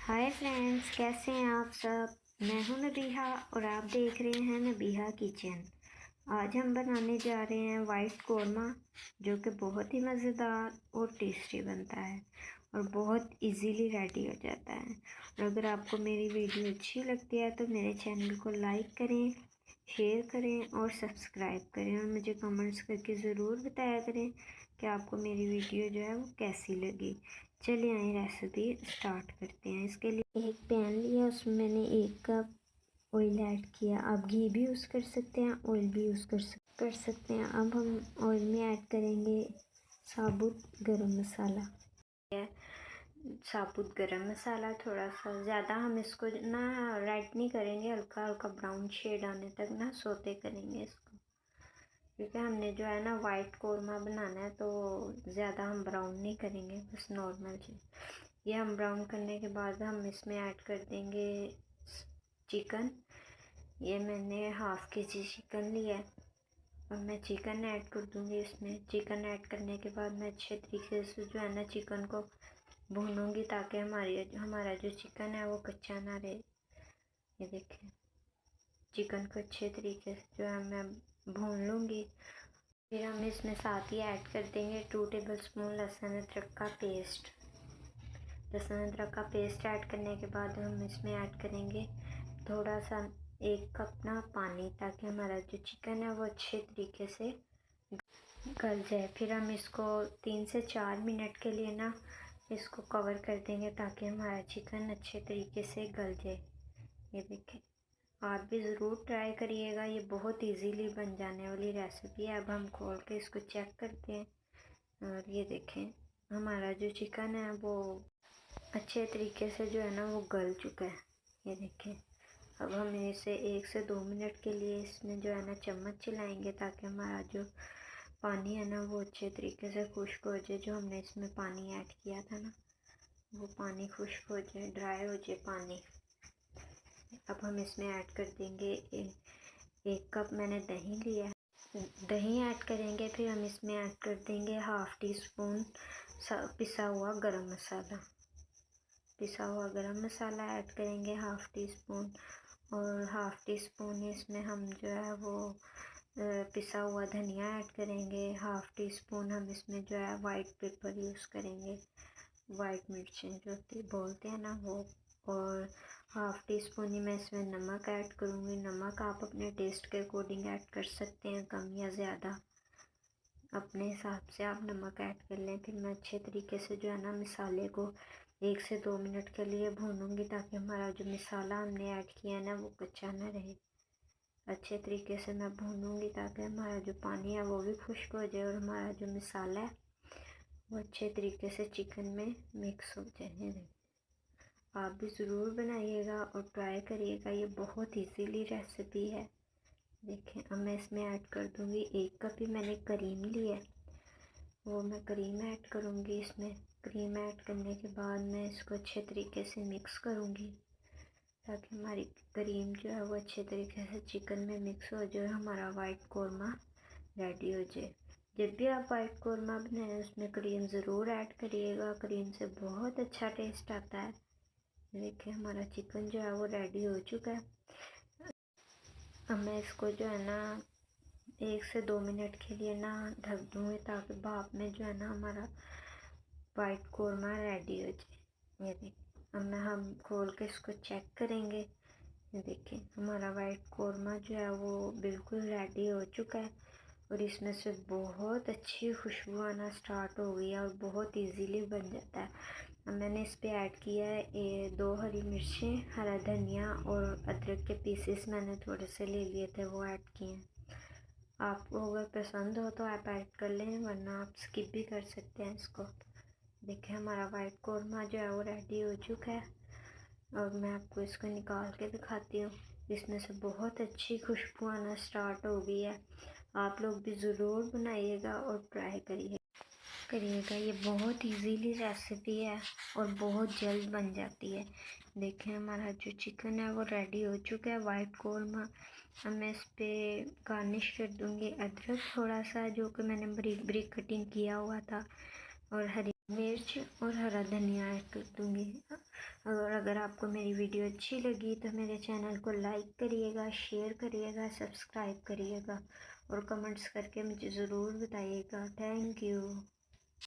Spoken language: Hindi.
हाय फ्रेंड्स, कैसे हैं आप सब। मैं हूं नबीहा और आप देख रहे हैं नबीहा किचन। आज हम बनाने जा रहे हैं वाइट कोरमा, जो कि बहुत ही मज़ेदार और टेस्टी बनता है और बहुत इजीली रेडी हो जाता है। और अगर आपको मेरी वीडियो अच्छी लगती है तो मेरे चैनल को लाइक करें, शेयर करें और सब्सक्राइब करें और मुझे कमेंट्स करके ज़रूर बताया करें कि आपको मेरी वीडियो जो है वो कैसी लगी। चलिए आइए रेसिपी स्टार्ट करते हैं। इसके लिए एक पैन लिया, उसमें मैंने 1 कप ऑयल ऐड किया। आप घी भी यूज़ कर सकते हैं, ऑयल भी यूज़ कर सकते हैं। अब हम ऑयल में ऐड करेंगे साबुत गरम मसाला। साबुत गरम मसाला थोड़ा सा ज़्यादा हम इसको ना रेड नहीं करेंगे, हल्का हल्का ब्राउन शेड आने तक ना सोते करेंगे इसको, क्योंकि हमने जो है ना वाइट कोरमा बनाना है तो ज़्यादा हम ब्राउन नहीं करेंगे, बस नॉर्मल चीज़। ये हम ब्राउन करने के बाद हम इसमें ऐड कर देंगे चिकन। ये मैंने हाफ़ केजी चिकन लिया है और मैं चिकन ऐड कर दूँगी इसमें। चिकन ऐड करने के बाद मैं अच्छे तरीके से जो है ना चिकन को भूनूँगी, ताकि हमारा जो चिकन है वो कच्चा ना रहे। ये देखें, चिकन को अच्छे तरीके से जो है मैं भून लूँगी। फिर हम इसमें साथ ही ऐड कर देंगे 2 टेबलस्पून लहसुन अदरक का पेस्ट। लहसुन अदरक का पेस्ट ऐड करने के बाद हम इसमें ऐड करेंगे थोड़ा सा 1 कप ना पानी, ताकि हमारा जो चिकन है वो अच्छे तरीके से गल जाए। फिर हम इसको 3 से 4 मिनट के लिए ना इसको कवर कर देंगे, ताकि हमारा चिकन अच्छे तरीके से गल जाए। ये देखें, आप भी ज़रूर ट्राई करिएगा, ये बहुत इजीली बन जाने वाली रेसिपी है। अब हम खोल के इसको चेक करते हैं और ये देखें, हमारा जो चिकन है वो अच्छे तरीके से जो है ना वो गल चुका है। ये देखें, अब हम इसे 1 से 2 मिनट के लिए इसमें जो है ना चम्मच चलाएंगे, ताकि हमारा जो पानी है ना वो अच्छे तरीके से खुश्क हो जाए। जो हमने इसमें पानी ऐड किया था ना वो पानी खुश्क हो जाए, ड्राई हो जाए पानी। अब हम इसमें ऐड कर देंगे 1 कप मैंने दही लिया है, दही ऐड करेंगे। फिर हम इसमें ऐड कर देंगे हाफ़ टी स्पून पिसा हुआ गरम मसाला। पिसा हुआ गरम मसाला ऐड करेंगे हाफ़ टी स्पून, और हाफ़ टी स्पून इसमें हम जो है वो पिसा हुआ धनिया ऐड करेंगे। हाफ़ टी स्पून हम इसमें जो है वाइट पेपर यूज़ करेंगे, वाइट मिर्चें जो बोलते हैं ना वो। और हाफ़ टी स्पून ही मैं इसमें नमक ऐड करूँगी। नमक आप अपने टेस्ट के अकॉर्डिंग ऐड कर सकते हैं, कम या ज़्यादा अपने हिसाब से आप नमक ऐड कर लें। फिर मैं अच्छे तरीके से जो है ना मसाले को 1 से 2 मिनट के लिए भूनूँगी, ताकि हमारा जो मसाला हमने ऐड किया है ना वो कच्चा ना रहे। अच्छे तरीके से मैं भूनूँगी ताकि हमारा जो पानी है वो भी खुश्क हो जाए और हमारा जो मसाला है वो अच्छे तरीके से चिकन में मिक्स हो जाए। आप भी ज़रूर बनाइएगा और ट्राई करिएगा, ये बहुत इजीली रेसिपी है। देखें, अब मैं इसमें ऐड कर दूँगी 1 कप ही मैंने क्रीम लिया है, वो मैं क्रीम ऐड करूँगी इसमें। क्रीम ऐड करने के बाद मैं इसको अच्छे तरीके से मिक्स करूँगी, ताकि हमारी क्रीम जो है वो अच्छे तरीके से चिकन में मिक्स हो जाए, हमारा वाइट कोरमा रेडी हो जाए। जब भी आप वाइट कोरमा बनाएं उसमें क्रीम ज़रूर ऐड करिएगा, क्रीम से बहुत अच्छा टेस्ट आता है। देखिए, हमारा चिकन जो है वो रेडी हो चुका है। अब मैं इसको जो है ना 1 से 2 मिनट के लिए ना ढक दूँगी, ताकि भाप में जो है ना हमारा वाइट कोरमा रेडी हो जाए। ये देखिए, अब हम खोल के इसको चेक करेंगे। ये देखिए, हमारा वाइट कोरमा जो है वो बिल्कुल रेडी हो चुका है और इसमें से बहुत अच्छी खुशबू आना स्टार्ट हो गई है और बहुत इजीली बन जाता है। अब मैंने इस पे ऐड किया है 2 हरी मिर्चें, हरा धनिया और अदरक के पीसेस मैंने थोड़े से ले लिए थे, वो ऐड किए हैं। आपको अगर पसंद हो तो आप ऐड कर लें, वरना आप स्किप भी कर सकते हैं इसको। देखिए, हमारा वाइट कोरमा जो है वो रेडी हो चुका है और मैं आपको इसको निकाल के दिखाती हूँ। इसमें से बहुत अच्छी खुशबू आना स्टार्ट हो गई है। आप लोग भी ज़रूर बनाइएगा और ट्राई करिएगा, ये बहुत इजीली रेसिपी है और बहुत जल्द बन जाती है। देखें, हमारा जो चिकन है वो रेडी हो चुका है वाइट कोरमा। अब मैं इस पर गार्निश कर दूँगी अदरक थोड़ा सा, जो कि मैंने बारीक बारीक कटिंग किया हुआ था, और हरी मिर्च और हरा धनिया ऐड कर दूँगी। अगर आपको मेरी वीडियो अच्छी लगी तो मेरे चैनल को लाइक करिएगा, शेयर करिएगा, सब्सक्राइब करिएगा और कमेंट्स करके मुझे ज़रूर बताइएगा। Thank you.